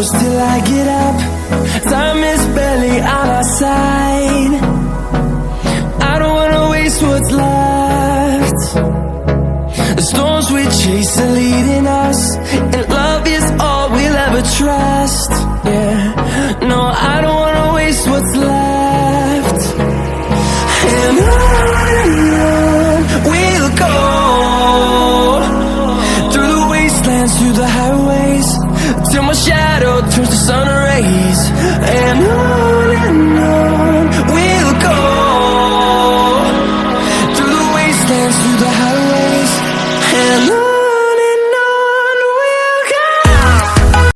close till I get up. Time is barely on our side. I don't wanna waste what's left. The storms we chase are leading us, and love is all we'll ever trust. Yeah, no, I don't wanna waste what's left. And on we'll go, through the wastelands, through the highways, till my shadow turns to sun rays. And on